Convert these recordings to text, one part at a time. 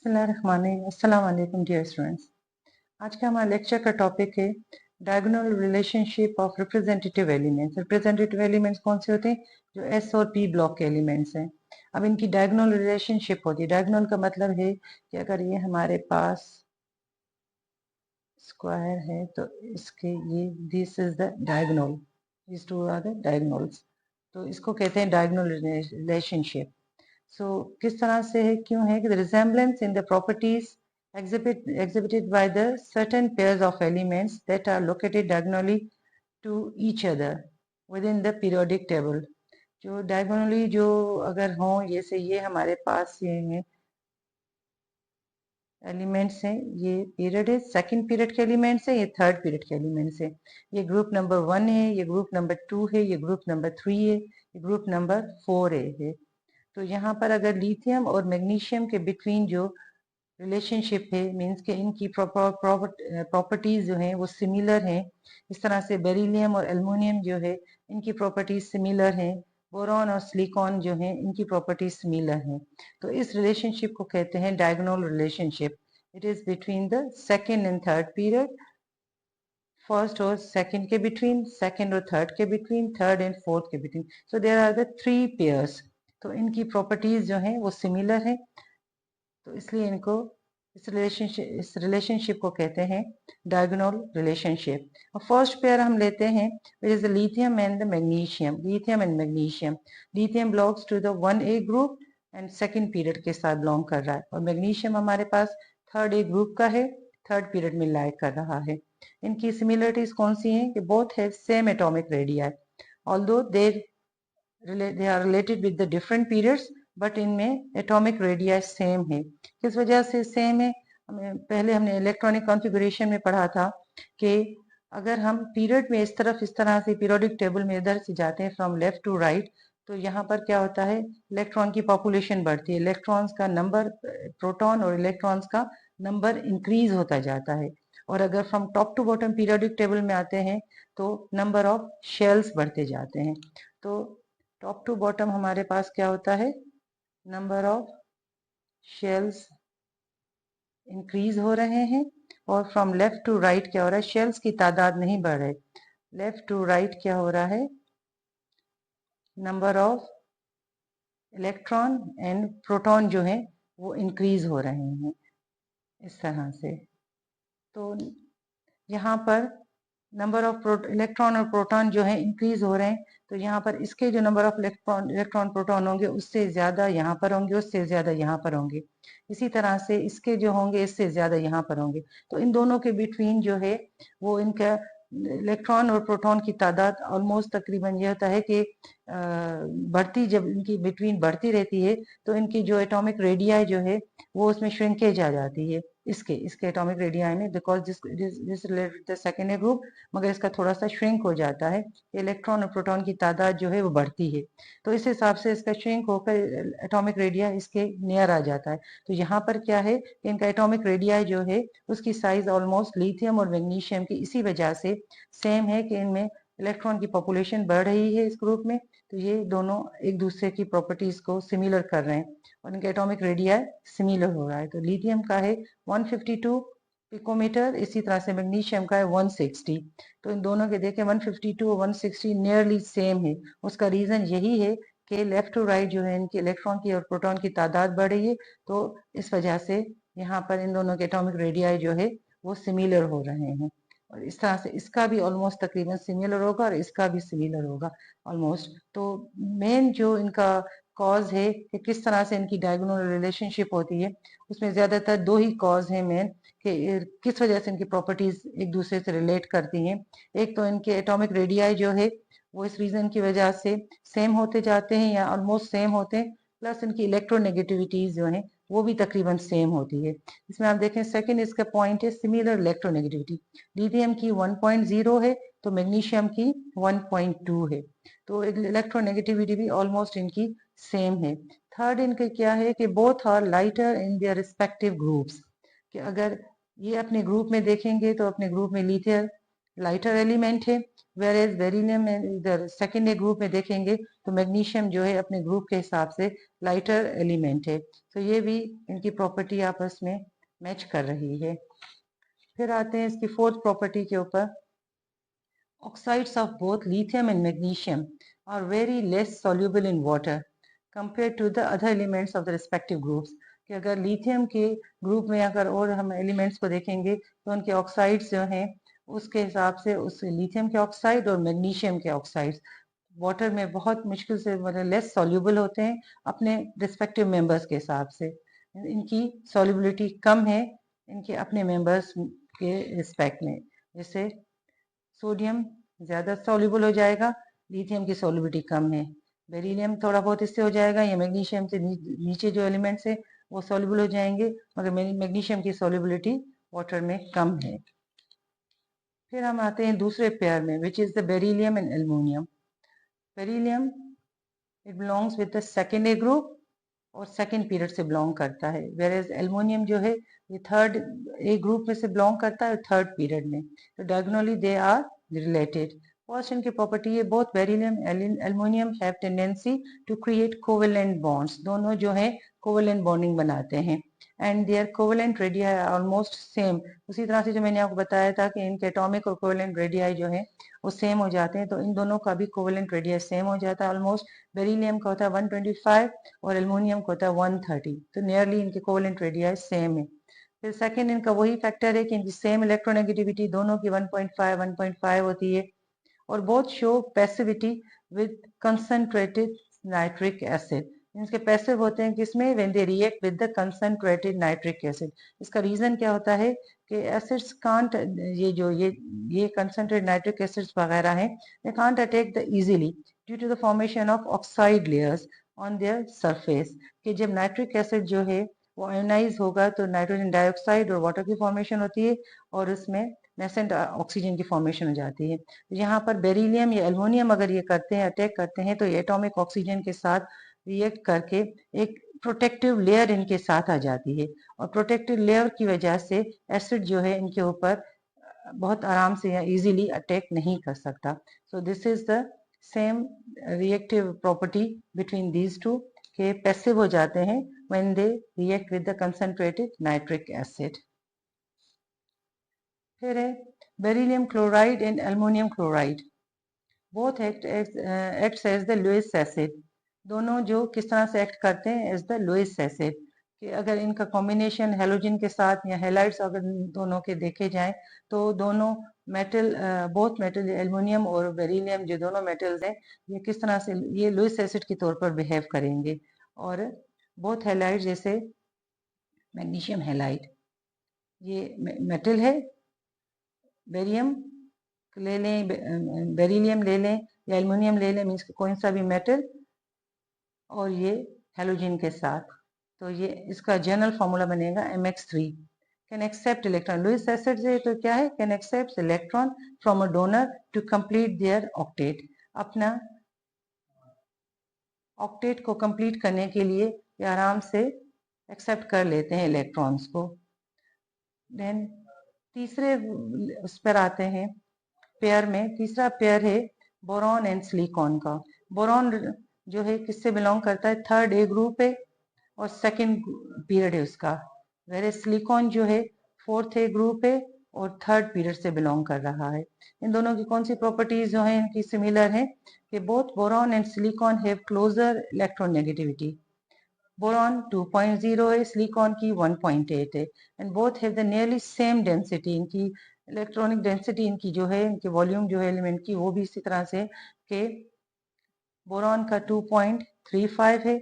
अस्सलाम वालेकुम dear students. आज का हमारा लेक्चर का टॉपिक है diagonal relationship of representative elements. Representative elements कौन से होते हैं? जो एस और पी ब्लॉक के एलिमेंट्स हैं। अब इनकी डायगोनल रिलेशनशिप होती है। डायगोनल का मतलब है कि अगर ये हमारे पास स्क्वायर है तो इसके ये this is the diagonal, this two are the diagonals, तो इसको कहते हैं डायगोनल रिलेशनशिप। So, किस तरह से है, क्यों है कि the resemblance in the properties exhibited by the certain pairs of elements that are located diagonally to each other within the periodic table। जो diagonally जो अगर हों, जैसे ये हमारे पास ये हैं एलिमेंट्स हैं, ये पीरियड है, सेकंड पीरियड के एलिमेंट्स है, ये थर्ड पीरियड के एलिमेंट्स है, ये ग्रुप नंबर 1 है, ये ग्रुप नंबर 2 है, ये ग्रुप नंबर 3 है, ये ग्रुप नंबर 4 है। तो यहाँ पर अगर लिथियम और मैग्नीशियम के बिटवीन जो रिलेशनशिप है, मीन्स के इनकी प्रॉपर्टीज जो हैं वो सिमिलर हैं। इस तरह से बेरिलियम और एल्युमिनियम जो है इनकी प्रॉपर्टीज सिमिलर हैं। बोरॉन और सिलिकॉन जो हैं इनकी प्रॉपर्टीज सिमिलर हैं। तो इस रिलेशनशिप को कहते हैं diagonal relationship. It is between the second and third period, first और सेकेंड के बिटवीन, सेकेंड और थर्ड के बिटवीन, थर्ड एंड फोर्थ के between. So there are the three pairs. तो इनकी प्रॉपर्टीज जो हैं वो सिमिलर हैं, तो इसलिए इनको इस रिलेशनशिप को कहते हैं डायगोनल रिलेशनशिप। और फर्स्ट पेयर हम लेते हैं which is the lithium and the magnesium. Lithium and magnesium, lithium belongs to the 1A group and second period के साथ बिलोंग कर रहा है, और मैग्नीशियम हमारे पास थर्ड A ग्रुप का है, थर्ड पीरियड में लाई कर रहा है। इनकी सिमिलरिटीज कौन सी हैं कि both have same atomic radii, although they are related with the different periods, but इनमें एटॉमिक रेडियाई सेम है। किस वजह से सेम है? पहले हमने इलेक्ट्रॉनिक कॉन्फ़िगरेशन में पढ़ा था कि अगर हम पीरियड में इस तरह से पीरियोडिक टेबल में इधर से जाते हैं फ्रॉम लेफ्ट टू राइट, तो यहाँ पर क्या होता है, इलेक्ट्रॉन की पॉपुलेशन बढ़ती है, इलेक्ट्रॉन्स का नंबर, प्रोटॉन और इलेक्ट्रॉन्स का नंबर इंक्रीज होता जाता है। और अगर from top to bottom periodic table में आते हैं तो नंबर ऑफ शेल्स बढ़ते जाते हैं। तो टॉप टू बॉटम हमारे पास क्या होता है, नंबर ऑफ शेल्स इंक्रीज हो रहे हैं, और फ्रॉम लेफ्ट टू राइट क्या हो रहा है, शेल्स की तादाद नहीं बढ़ रही, लेफ्ट टू राइट क्या हो रहा है, number of electron and proton जो है वो इंक्रीज हो रहे हैं इस तरह से। तो यहाँ पर नंबर ऑफ इलेक्ट्रॉन और प्रोटॉन जो है इंक्रीज हो रहे हैं, तो यहाँ पर इसके जो नंबर ऑफ इलेक्ट्रॉन प्रोटॉन होंगे उससे ज्यादा यहाँ पर होंगे, उससे ज्यादा यहाँ पर होंगे। इसी तरह से इसके जो होंगे इससे ज्यादा यहाँ पर होंगे। तो इन दोनों के बिटवीन जो है वो इनका इलेक्ट्रॉन और प्रोटॉन की तादाद ऑलमोस्ट तकरीबन ये होता है कि बढ़ती, जब इनकी बिटवीन बढ़ती रहती है तो इनकी जो एटॉमिक रेडियाई जो है वो उसमें श्रिंकेज आ जाती है, इसके एटॉमिक रेडियाई में, because this related the second group, मगर इसका थोड़ा सा श्रिंक हो जाता है, इलेक्ट्रॉन और प्रोटॉन की तादाद जो है वो बढ़ती है, तो इस हिसाब से इसका श्रिंक होकर एटॉमिक रेडियाई इसके नियर आ जाता है। तो यहाँ पर क्या है कि इनका एटॉमिक रेडियाई जो है उसकी साइज ऑलमोस्ट लिथियम और मैग्नीशियम की इसी वजह से सेम है कि इनमें इलेक्ट्रॉन की पॉपुलेशन बढ़ रही है इस ग्रुप में, तो ये दोनों एक दूसरे की प्रॉपर्टीज को सिमिलर कर रहे हैं और इनका एटॉमिक रेडियाई सिमिलर हो रहा है। तो लिथियम का है 152 पिकोमीटर, इसी तरह से मैग्नीशियम का है 160। तो इन दोनों के देखें 152 और 160 नियरली सेम है। उसका रीजन यही है कि लेफ्ट टू राइट जो है इनकी इलेक्ट्रॉन की और प्रोटॉन की तादाद बढ़ रही है, तो इस वजह से यहाँ पर इन दोनों के एटॉमिक रेडियाई जो है वो सिमिलर हो रहे हैं। और इस तरह से इसका भी ऑलमोस्ट तकरीबन सिमिलर होगा और इसका भी सिमिलर होगा ऑलमोस्ट। तो मेन जो इनका कॉज है कि किस तरह से इनकी डायगोनल रिलेशनशिप होती है, उसमें ज्यादातर दो ही कॉज है मेन कि किस वजह से इनकी प्रॉपर्टीज एक दूसरे से रिलेट करती हैं। एक तो इनके एटॉमिक रेडियाई जो है वो इस रीजन की वजह से सेम होते जाते हैं या ऑलमोस्ट सेम होते हैं, प्लस इनकी इलेक्ट्रोनेगेटिविटीज जो है वो भी तकरीबन सेम होती है। इसमें आप देखें सेकंड इसका पॉइंट है सिमिलर इलेक्ट्रोनेगेटिविटी, लिथियम की 1.0 है तो मैग्नीशियम की 1.2 है, तो इलेक्ट्रोनेगेटिविटी भी ऑलमोस्ट इनकी सेम है। थर्ड इनके क्या है कि both are lighter in their respective groups, कि अगर ये अपने ग्रुप में देखेंगे तो अपने ग्रुप में लाइटर एलिमेंट है, वेयर एज बेरिलियम में इधर सेकेंडरी ग्रुप में देखेंगे तो मैग्नीशियम जो है अपने ग्रुप के हिसाब से लाइटर एलिमेंट है। तो ये भी इनकी प्रॉपर्टी आपस में मैच कर रही है। फिर आते हैं इसकी फोर्थ प्रॉपर्टी के ऊपर। Oxides of both lithium and magnesium are very less soluble in water compared to the other elements of the respective groups। कि अगर लिथियम के ग्रुप में अगर और हम एलिमेंट्स को देखेंगे तो उनके ऑक्साइड्स जो हैं उसके हिसाब से उस लिथियम के ऑक्साइड और मैग्नीशियम के ऑक्साइड्स वाटर में बहुत मुश्किल से मतलब लेस सॉल्यूबल होते हैं अपने रिस्पेक्टिव मेंबर्स के हिसाब से। इनकी सॉल्युबिलिटी कम है इनके अपने मेंबर्स के रिस्पेक्ट में। जैसे सोडियम ज़्यादा सॉल्युबल हो जाएगा, लिथियम की सॉल्युबिलिटी कम है। बेरिलियम थोड़ा बहुत इससे हो जाएगा या मैग्नीशियम से नीचे जो एलिमेंट्स है वो सॉल्युबल हो जाएंगे, मगर मैग्नीशियम की सॉल्युबिलिटी वाटर में कम है। फिर हम आते हैं दूसरे पेयर में, which is the beryllium and aluminium. Beryllium it belongs with the secondary group और सेकेंड पीरियड से बिलोंग करता है, वेयर एज एल्युमिनियम जो है ये थर्ड ए ग्रुप में से बिलोंग करता है थर्ड पीरियड में। तो diagonally they are related. First इनकी प्रॉपर्टी है, both beryllium aluminium have tendency to create covalent bonds. दोनों जो है कोवेलेंट बॉन्डिंग बनाते हैं and their covalent radii are almost same. उसी तरह से जो मैंने आपको बताया था कि इनके एटॉमिक और कोवेलेंट रेडियाई जो है वो सेम हो जाते हैं, तो इन दोनों का भी कोवेलेंट रेडियस सेम हो जाता है ऑलमोस्ट। बेरिलियम का होता है 125 और एल्युमिनियम का होता है 130, तो नियरली इनके कोवेलेंट रेडियस सेम है। फिर सेकंड इनका वही फैक्टर है कि इनकी सेम इलेक्ट्रोनेगेटिविटी दोनों की 1.5 होती है और both show passivity with concentrated nitric acid. इनके पैसिव होते हैं किसमें, when they react with the concentrated nitric acid. इसका रीजन क्या होता है कि एसिड्स कांट, ये जो ये कंसंट्रेटेड नाइट्रिक एसिड्स वगैरह हैं, they can't attack the easily due to the formation of oxide layers on their surface. कि जब नाइट्रिक एसिड जो है वो आयोनाइज होगा तो नाइट्रोजन डाइऑक्साइड और वाटर की फॉर्मेशन होती है और उसमें नेसेंट ऑक्सीजन की फॉर्मेशन हो जाती है। यहाँ पर बेरिलियम या एल्युमिनियम अगर ये करते हैं, अटैक करते हैं, तो ये एटॉमिक ऑक्सीजन के साथ रिएक्ट करके एक प्रोटेक्टिव लेयर इनके साथ आ जाती है और प्रोटेक्टिव लेयर की वजह से एसिड जो है इनके ऊपर बहुत आराम से या इजीली अटैक नहीं कर सकता। So this is the same reactive property between these two, के पैसिव हो जाते हैं when they react with the concentrated nitric acid। फिर है beryllium chloride and aluminium chloride, both acts as the Lewis acid. दोनों जो किस तरह से एक्ट करते हैं, एज द लुईस एसिड। कि अगर इनका कॉम्बिनेशन हेलोजन के साथ या हेलाइड्स अगर दोनों के देखे जाएं तो दोनों मेटल, बोथ मेटल एल्युमिनियम और बेरिलियम जो दोनों मेटल्स हैं ये किस तरह से ये लुईस एसिड के तौर पर बिहेव करेंगे। और बोथ हेलाइड जैसे मैग्नीशियम हेलाइड ये मेटल है, बेरियम ले लें, बेरिलियम ले लें या एल्युमिनियम ले लें, मीन्स कोई सा भी मेटल और ये हेलोजन के साथ, तो ये इसका जनरल फॉर्मूला बनेगा MX3। Can accept electron, Lewis acid से तो क्या है, can accept electron from a donor to complete their octet. अपना ऑक्टेट को कंप्लीट करने के लिए ये आराम से एक्सेप्ट कर लेते हैं इलेक्ट्रॉन्स को। देन तीसरे उस पर आते हैं पेयर में, तीसरा पेयर है बोरॉन एंड सिलिकॉन का। बोरॉन जो है किससे बिलोंग करता है, थर्ड ए ग्रुप है और सेकंड पीरियड है उसका, वेरे सिलिकॉन जो है फोर्थ ए ग्रुप है और थर्ड पीरियड से बिलोंग कर रहा है। इन दोनों की कौन सी प्रॉपर्टीज जो है इनकी सिमिलर है कि both boron and silicon have closer electronegativity. Boron 2.0 है, सिलिकॉन की 1.8 है and both have the nearly same density. इनकी इलेक्ट्रॉनिक डेंसिटी इनकी जो है, इनके वॉल्यूम जो है एलिमेंट की वो भी इसी तरह से कि बोरॉन का 2.35 है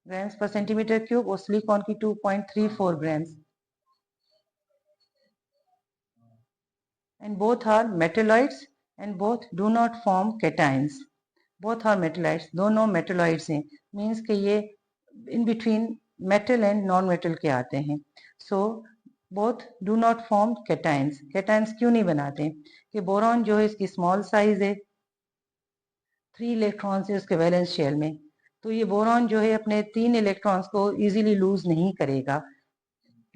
ग्राम्स पर सेंटीमीटर क्यूब और सिलिकॉन की 2.34 grams. And both are metalloids and both do not form cations. Both are metalloids, दोनों मेटेलॉइड्स हैं, मीन्स कि ये in between metal and non metal के आते हैं। So both do not form cations. Cations क्यों नहीं बनाते कि बोरॉन जो है इसकी स्मॉल साइज है, 3 इलेक्ट्रॉन्स है उसके वैलेंस शेल में, तो ये बोरॉन जो है अपने 3 इलेक्ट्रॉन्स को इजीली लूज नहीं करेगा।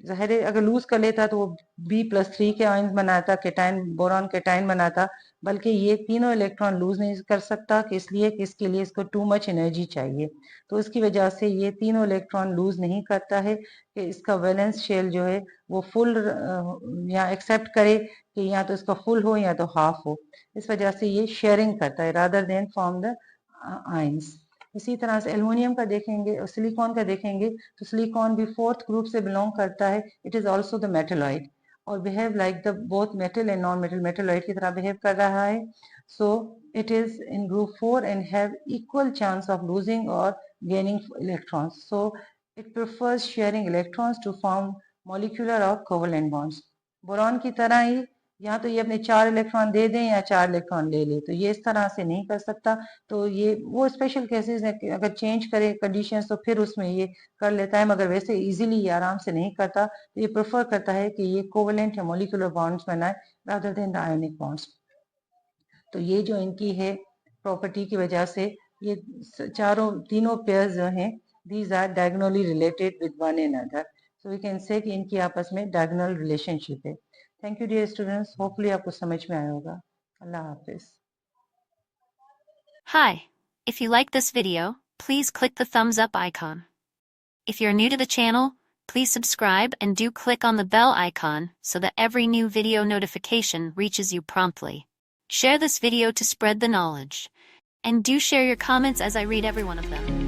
ज़ाहिर है अगर लूज कर लेता तो वो B+3 के आयंस बनाता, केटाइन बोरॉन केटाइन बनाता, बल्कि ये तीनों इलेक्ट्रॉन लूज नहीं कर सकता कि इसलिए कि इसके लिए इसको टू मच एनर्जी चाहिए। तो इसकी वजह से ये तीनों इलेक्ट्रॉन लूज नहीं करता है कि इसका वैलेंस शेल जो है वो फुल या एक्सेप्ट करे कि या तो इसका फुल हो या तो हाफ हो। इस वजह से ये शेयरिंग करता है rather than form the ions. इसी तरह से एल्युमिनियम का देखेंगे और सिलिकॉन का देखेंगे तो सिलिकॉन भी फोर्थ ग्रुप से बिलोंग करता है। It is also the metalloid और behave like the both metal and non metal metalloid की तरह बिहेव कर रहा है। So it is in group 4 and have equal chance of losing और gaining electrons. So it prefers sharing electrons to form molecular or covalent bonds. Boron की तरह ही या तो ये अपने 4 इलेक्ट्रॉन दे दें या 4 इलेक्ट्रॉन ले ले, तो ये इस तरह से नहीं कर सकता। तो ये वो स्पेशल केसेस है कि अगर चेंज करे कंडीशंस तो फिर उसमें ये कर लेता है, मगर वैसे इजीली ये आराम से नहीं करता। तो ये प्रेफर करता है कि ये कोवेलेंट या मॉलिक्यूलर बॉन्ड्स बनाए rather than the ionic bonds. तो ये जो इनकी है प्रॉपर्टी की वजह से ये तीनों पेयर्स जो हैं these are diagonally related with one another. So we can say कि इनकी आपस में डायगोनल रिलेशनशिप है। Thank you dear students, hopefully आपको समझ में आया होगा। अल्लाह हाफिज। Hi, if you like this video, please click the thumbs up icon. If you're new to the channel, please subscribe and do click on the bell icon so that every new video notification reaches you promptly. Share this video to spread the knowledge. And do share your comments as I read every one of them.